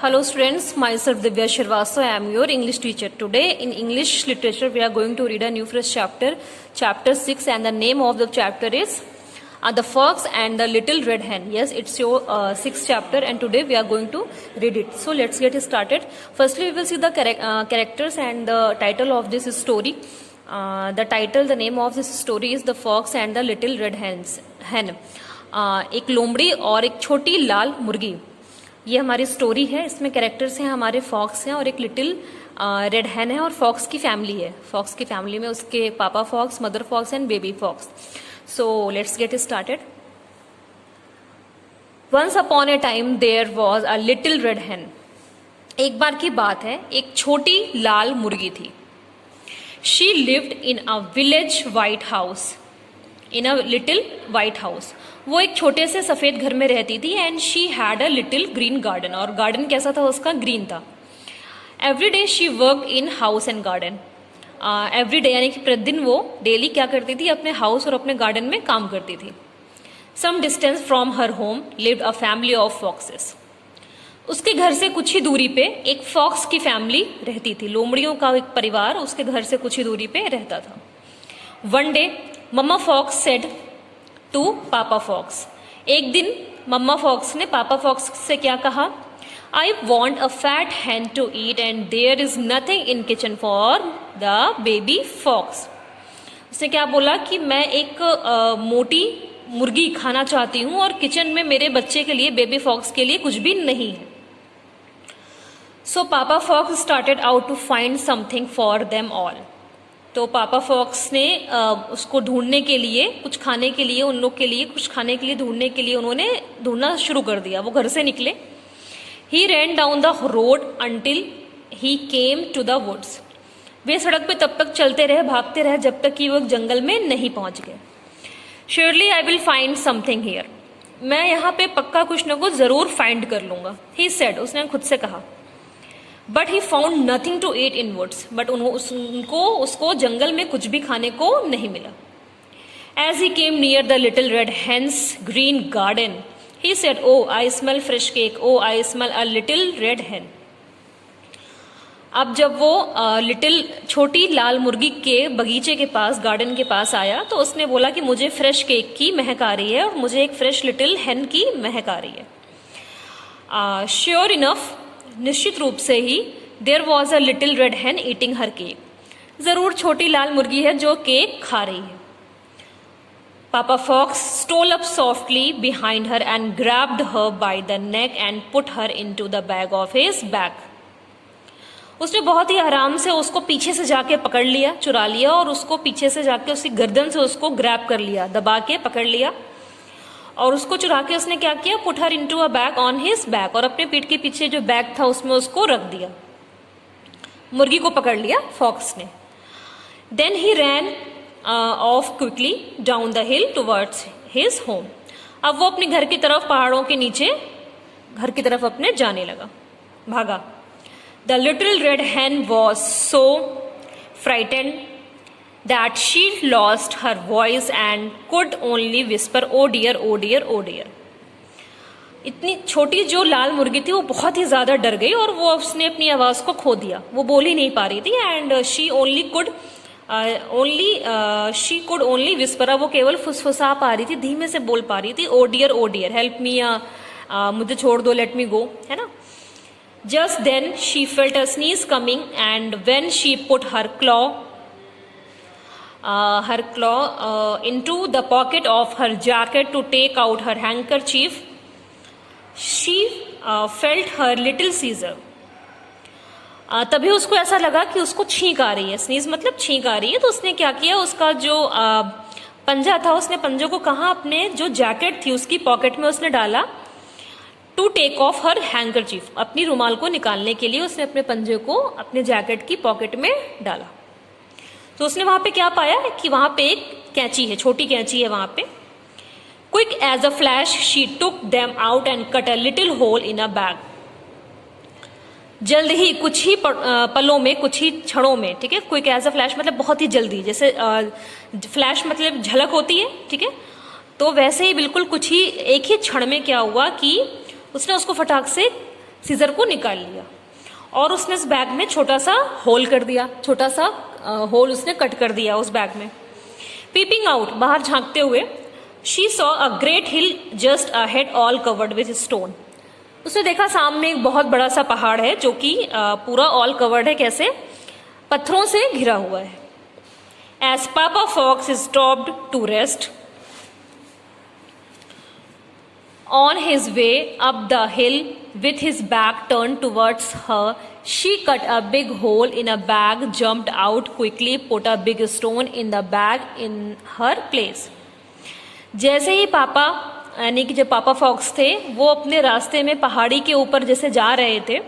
Hello students, myself Divya Shrivastava. I am your English teacher. Today in English literature we are going to read a new fresh chapter, chapter 6, and the name of the chapter is The Fox and the Little Red Hen. Yes, it's your sixth chapter and today we are going to read it. So let's get started. Firstly we will see the characters and the title of this story. The name of this story is The Fox and the Little Red Hen. एक लोमड़ी और एक छोटी लाल मुर्गी, ये हमारी story है. इसमें कैरेक्टर्स हैं हमारे फॉक्स हैं और एक लिटिल रेड हैन है और फॉक्स की फैमिली है. फॉक्स की फैमिली में उसके papa fox, mother fox and baby fox. So let's get started. Once upon a time there was a little red hen. एक बार की बात है, एक छोटी लाल मुर्गी थी. She lived in a village white house. In a little white house, वो एक छोटे से सफेद घर में रहती थी. And she had a little green garden, और गार्डन कैसा था उसका? ग्रीन था. Every day she work in house and garden. Every day यानी कि प्रतिदिन वो डेली क्या करती थी? अपने हाउस और अपने गार्डन में काम करती थी. Some distance from her home lived a family of foxes. उसके घर से कुछ ही दूरी पे एक फॉक्स की फैमिली रहती थी. लोमड़ियों का एक परिवार उसके घर से कुछ ही दूरी पे रहता था. One day mama fox said to papa fox. एक दिन मम्मा फॉक्स ने पापा फॉक्स से क्या कहा? I want a fat hen to eat and there is nothing in kitchen for the baby fox. उसने क्या बोला कि मैं एक मोटी मुर्गी खाना चाहती हूँ और किचन में मेरे बच्चे के लिए, बेबी फॉक्स के लिए कुछ भी नहीं है. So papa fox started out to find something for them all. तो पापा फॉक्स ने उसको ढूंढने के लिए, कुछ खाने के लिए, उन लोग के लिए कुछ खाने के लिए ढूंढने के लिए उन्होंने ढूंढना शुरू कर दिया. वो घर से निकले. He ran down the road until he came to the woods. वे सड़क पे तब तक चलते रहे, भागते रहे जब तक कि वो जंगल में नहीं पहुंच गए. Surely I will find something here. मैं यहाँ पे पक्का कुछ न कुछ जरूर फाइंड कर लूंगा. ही सेड, उसने खुद से कहा. But he found nothing to eat in woods. But उसको जंगल में कुछ भी खाने को नहीं मिला. As he came near the little red hen's green garden he said, oh I smell fresh cake, oh I smell a little red hen. अब जब वो छोटी लाल मुर्गी के बगीचे के पास, गार्डन के पास आया तो उसने बोला कि मुझे फ्रेश केक की महक आ रही है और मुझे एक फ्रेश लिटिल हेन की महक आ रही है. श्योर इनफ, निश्चित रूप से ही, there was a little red hen eating her cake. जरूर छोटी लाल मुर्गी है जो केक खा रही है. Papa fox stole up softly behind her and grabbed her by the neck and put her into the bag of his back. उसने बहुत ही आराम से उसको पीछे से जाके पकड़ लिया, चुरा लिया, और उसको पीछे से जाके उसकी गर्दन से उसको ग्रैब कर लिया, दबा के पकड़ लिया. और उसको चुरा के उसने क्या किया? Put her into a bag on his back. और अपने पीठ के पीछे जो बैग था उसमें उसको रख दिया. मुर्गी को पकड़ लिया फॉक्स ने. Then he ran off quickly down the hill towards his home. अब वो अपने घर की तरफ, पहाड़ों के नीचे घर की तरफ अपने जाने लगा, भागा. The little red hen was so frightened that she lost her voice and could only whisper, oh dear, oh dear, oh dear. इतनी छोटी जो लाल मुर्गी थी वो बहुत ही ज्यादा डर गई और वो उसने अपनी आवाज को खो दिया. वो बोल ही नहीं पा रही थी. And she could only whisper. वो केवल फुसफुसा पा रही थी, धीमे से बोल पा रही थी. ओ डियर हेल्प मी, मुझे छोड़ दो, लेट मी गो, है ना. Just then she felt a sneeze coming and when she put her claw into the pocket of her jacket to take out her handkerchief, she felt her little Caesar. तभी उसको ऐसा लगा कि उसको छींक आ रही है. स्नीज मतलब छींक आ रही है. तो उसने क्या किया? उसका जो पंजा था, उसने पंजों को कहाँ? अपने जो जैकेट थी उसकी पॉकेट में उसने डाला. To take off her handkerchief. अपनी रुमाल को निकालने के लिए उसने अपने पंजे को अपने जैकेट की पॉकेट में डाला. तो उसने वहां पे क्या पाया कि वहां पे एक कैंची है, छोटी कैंची है वहां पे. Quick as a flash she took them out and cut a little hole in a bag. जल्द ही, कुछ ही पलों में, कुछ ही क्षणों में, ठीक है. क्विक एज अ फ्लैश मतलब बहुत ही जल्दी, जैसे फ्लैश मतलब झलक होती है, ठीक है. तो वैसे ही बिल्कुल कुछ ही एक ही क्षण में क्या हुआ कि उसने उसको फटाक से सीजर को निकाल लिया और उसने इस बैग में छोटा सा होल कर दिया, छोटा सा होल उसने कट कर दिया उस बैग में। पीपिंग आउट, बाहर झांकते हुए, she saw a great hill just ahead all covered with stone. उसने देखा सामने एक बहुत बड़ा सा पहाड़ है जो कि पूरा ऑल कवर्ड है, कैसे, पत्थरों से घिरा हुआ है। As papa fox stopped to rest on his way up the hill with his back turned towards her, she cut a big hole in a bag, jumped out quickly, put a big stone in the bag in her place. जैसे ही पापा, यानी कि जब पापा fox थे वो अपने रास्ते में पहाड़ी के ऊपर जैसे जा रहे थे,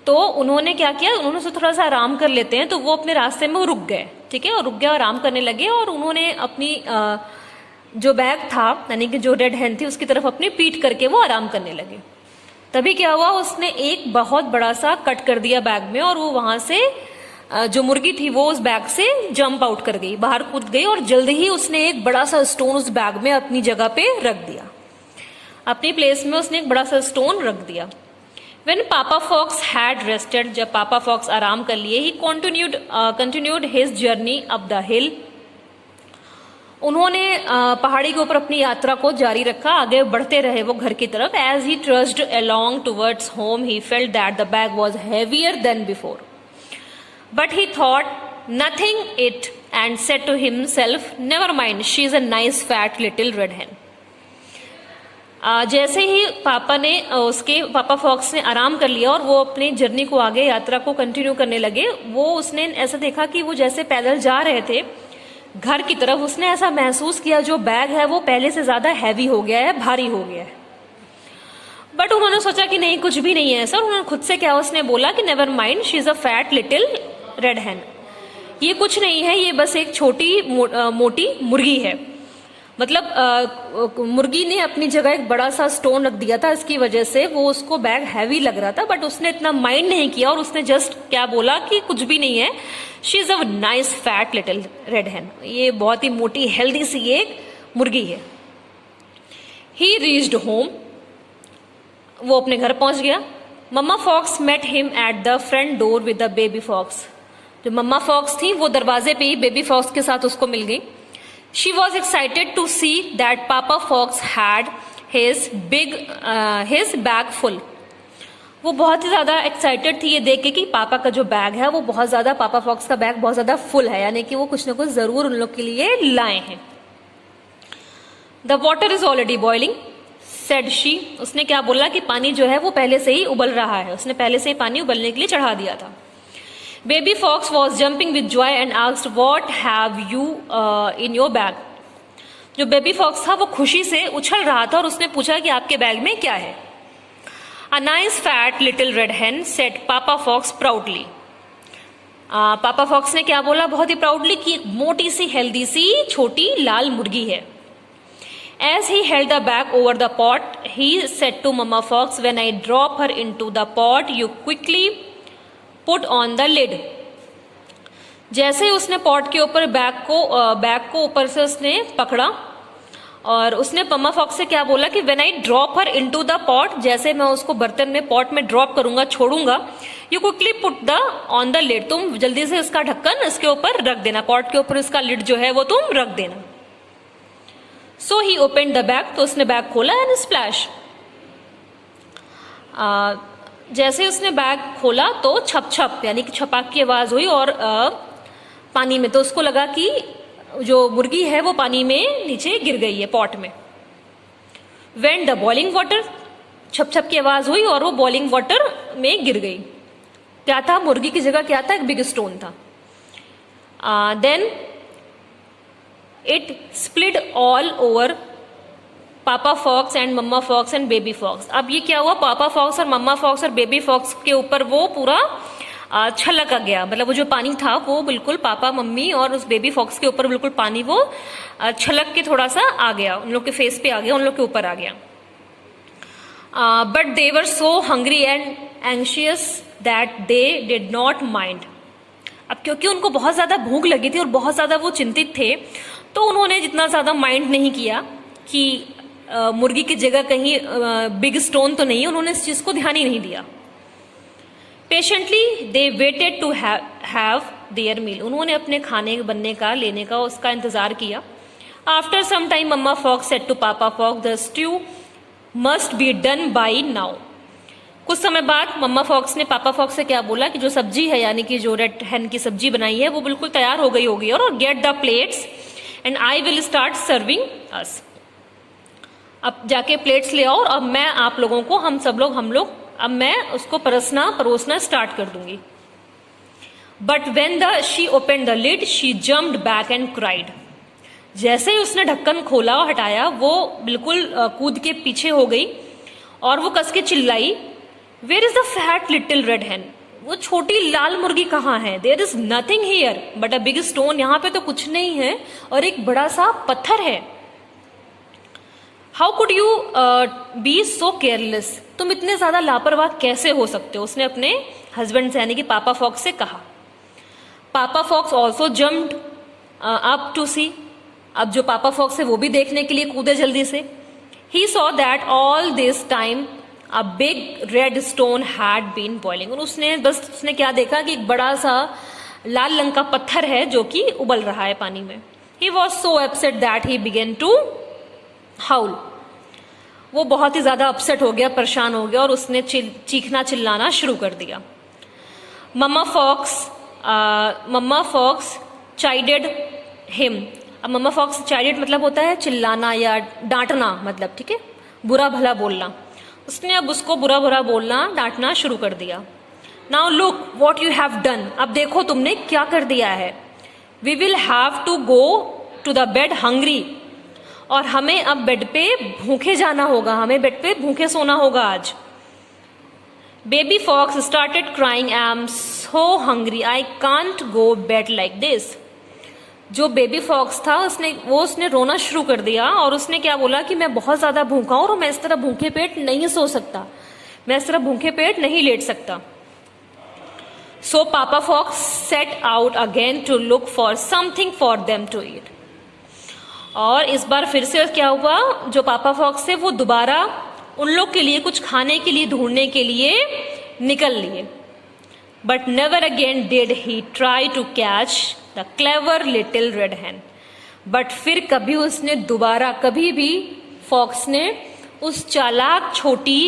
तो उन्होंने क्या किया, उन्होंने सोचा थोड़ा सा आराम कर लेते हैं, तो वो अपने रास्ते में वो रुक गए, ठीक है, और रुक गए, आराम करने लगे, और उन्होंने अपनी जो बैग था, यानी कि जो रेड हैन थी, उसकी तरफ अपनी पीठ करके वो आराम करने लगे। तभी क्या हुआ, उसने एक बहुत बड़ा सा कट कर दिया बैग में, और वो वहां से जो मुर्गी थी वो उस बैग से जंप आउट कर गई, बाहर कूद गई, और जल्दी ही उसने एक बड़ा सा स्टोन उस बैग में अपनी जगह पे रख दिया, अपनी प्लेस में उसने एक बड़ा सा स्टोन रख दिया। When Papa Fox had rested, जब पापा फॉक्स आराम कर लिए, he continued his journey up the hill. उन्होंने पहाड़ी के ऊपर अपनी यात्रा को जारी रखा, आगे बढ़ते रहे वो घर की तरफ। As he trudged along towards home, he felt that the bag was heavier than before. But he thought nothing it and said to himself, "Never mind, she is a nice fat little red hen." जैसे ही पापा fox ने आराम कर लिया और वो अपनी journey को आगे, यात्रा को कंटिन्यू करने लगे, वो उसने ऐसा देखा कि वो जैसे पैदल जा रहे थे घर की तरफ, उसने ऐसा महसूस किया जो बैग है वो पहले से ज्यादा हैवी हो गया है, भारी हो गया है। बट उन्होंने सोचा कि नहीं, कुछ भी नहीं है ऐसा। उन्होंने खुद से क्या, उसने बोला कि never mind, she is a fat little red hen, ये कुछ नहीं है, ये बस एक छोटी मोटी मुर्गी है। मतलब मुर्गी ने अपनी जगह एक बड़ा सा स्टोन रख दिया था, इसकी वजह से वो उसको बैग हैवी लग रहा था, बट उसने इतना माइंड नहीं किया, और उसने जस्ट क्या बोला कि कुछ भी नहीं है, she is a nice fat little red hen, ये बहुत ही मोटी हेल्दी सी एक मुर्गी है। ही रीच्ड होम, वो अपने घर पहुंच गया। Mamma fox met him at the front door with the baby fox, जो मम्मा फॉक्स थी वो दरवाजे पे ही बेबी फॉक्स के साथ उसको मिल गई। She was excited to see that Papa Fox had his bag full. वो बहुत ही ज्यादा एक्साइटेड थी ये देख के कि पापा का जो बैग है वो बहुत ज्यादा, पापा फॉक्स का बैग बहुत ज्यादा फुल है, यानी कि वो कुछ ना कुछ जरूर उन लोग के लिए लाए हैं। The water is already boiling, said she. उसने क्या बोला कि पानी जो है वो पहले से ही उबल रहा है, उसने पहले से ही पानी उबलने के लिए चढ़ा दिया था। Baby Fox was jumping with joy and asked, "What have you in your bag?" जो बेबी फॉक्स था वो खुशी से उछल रहा था और उसने पूछा कि आपके बैग में क्या है। A nice fat little red hen, said Papa Fox proudly. पापा फॉक्स ने क्या बोला बहुत ही प्राउडली कि एक मोटी सी हेल्दी सी छोटी लाल मुर्गी है। As he held the bag over the pot, he said to Mama Fox, "When I drop her into the pot, you quickly put on the lid." जैसे ही उसने पॉट के ऊपर बैग को ऊपर से उसने पकड़ा, और उसने मम्मा फॉक्स से क्या बोला कि when I drop her into the pot, जैसे मैं उसको बर्तन में पॉट में ड्रॉप करूंगा, छोड़ूंगा, you quickly put the on the lid, तुम जल्दी से इसका ढक्कन इसके ऊपर रख देना, पॉट के ऊपर इसका लिड जो है वो तुम रख देना। सो ही ओपन द बैग, तो उसने बैग खोला एंड स्प्लैश, जैसे ही उसने बैग खोला तो छप छप यानी कि छपाक की आवाज हुई और पानी में, तो उसको लगा कि जो मुर्गी है वो पानी में नीचे गिर गई है पॉट में। वेन द बॉइलिंग वाटर, छप छप की आवाज हुई और वो बॉइलिंग वाटर में गिर गई। क्या था, मुर्गी की जगह क्या था, एक बिग स्टोन था। Then it split all over papa fox and mamma fox and baby fox. अब ये क्या हुआ, पापा फॉक्स और मम्मा फॉक्स और बेबी फॉक्स के ऊपर वो पूरा छलक आ गया, मतलब वो जो पानी था वो बिल्कुल पापा मम्मी और उस बेबी फॉक्स के ऊपर बिल्कुल पानी वो छलक के थोड़ा सा आ गया, उन लोग के फेस पे आ गया, उन लोग के ऊपर आ गया। But they were so hungry and anxious that they did not mind. अब क्योंकि उनको बहुत ज्यादा भूख लगी थी और बहुत ज्यादा वो चिंतित थे, तो उन्होंने जितना ज्यादा माइंड नहीं किया कि मुर्गी की जगह कहीं बिग स्टोन तो नहीं है, उन्होंने इस चीज को ध्यान ही नहीं दिया। Patiently they waited to have their meal, उन्होंने अपने खाने बनने का लेने का उसका इंतजार किया। After some time mamma fox said to papa fox the stew must be done by now. कुछ समय बाद मम्मा फॉक्स ने पापा फॉक्स से क्या बोला कि जो सब्जी है यानी कि जो रेड हेन की सब्जी बनाई है वो बिल्कुल तैयार हो गई होगी, और get the plates and I will start serving us. अब जाके प्लेट्स ले आओ और अब मैं आप लोगों को अब मैं उसको परोसना स्टार्ट कर दूंगी। But when she open the lid she jumped back and cried. जैसे ही उसने ढक्कन खोला और हटाया वो बिल्कुल कूद के पीछे हो गई और वो कस के चिल्लाई, where is the fat little red hen, वो छोटी लाल मुर्गी कहाँ है? There is nothing here but a big stone, यहाँ पे तो कुछ नहीं है और एक बड़ा सा पत्थर है। How could you be so careless, तुम इतने ज्यादा लापरवाह कैसे हो सकते हो? उसने अपने हस्बैंड से यानी कि पापा फॉक्स से कहा। Papa fox also jumped up to see, अब जो पापा फॉक्स है वो भी देखने के लिए कूदे जल्दी से। He saw that all this time a big red stone had been boiling, और उसने क्या देखा कि एक बड़ा सा लाल रंग का पत्थर है जो कि उबल रहा है पानी में। He was so upset that he began to howl, वो बहुत ही ज्यादा अपसेट हो गया, परेशान हो गया और उसने चीखना चिल्लाना शुरू कर दिया। मम्मा फॉक्स चाइडेड हिम। अब मम्मा फॉक्स चाइडेड मतलब होता है चिल्लाना या डांटना, मतलब ठीक है, बुरा भला बोलना। उसने अब उसको बुरा भला बोलना डांटना शुरू कर दिया। Now look what you have done, अब देखो तुमने क्या कर दिया है। We will have to go to the bed hungry, और हमें अब बेड पे भूखे जाना होगा, हमें बेड पे भूखे सोना होगा आज। Baby fox started crying, I am so hungry, I can't go bed like this. जो बेबी फॉक्स था उसने रोना शुरू कर दिया और उसने क्या बोला कि मैं बहुत ज्यादा भूखा हूं और मैं इस तरह भूखे पेट नहीं सो सकता, मैं इस तरह भूखे पेट नहीं लेट सकता। So papa fox set out again to look for something for them to eat, और इस बार फिर से क्या हुआ, जो पापा फॉक्स थे वो दोबारा उन लोग के लिए कुछ खाने के लिए ढूंढने के लिए निकल लिए। But never again did he try to catch the clever little red hen, but फिर कभी उसने दोबारा कभी भी फॉक्स ने उस चालाक छोटी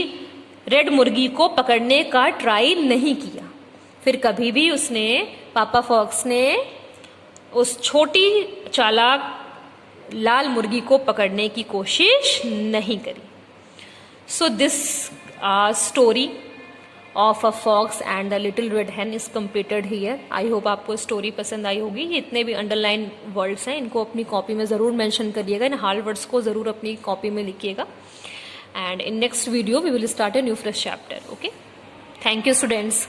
रेड मुर्गी को पकड़ने का ट्राई नहीं किया। फिर कभी भी पापा फॉक्स ने उस छोटी चालाक लाल मुर्गी को पकड़ने की कोशिश नहीं करी। So this story of a fox and the little red hen is completed here. I hope आपको स्टोरी पसंद आई होगी। ये इतने भी अंडरलाइन वर्ड्स हैं, इनको अपनी कॉपी में ज़रूर मेंशन करिएगा, इन हार्ड वर्ड्स को ज़रूर अपनी कॉपी में लिखिएगा। And in next video we will start a new fresh chapter. Okay, thank you students.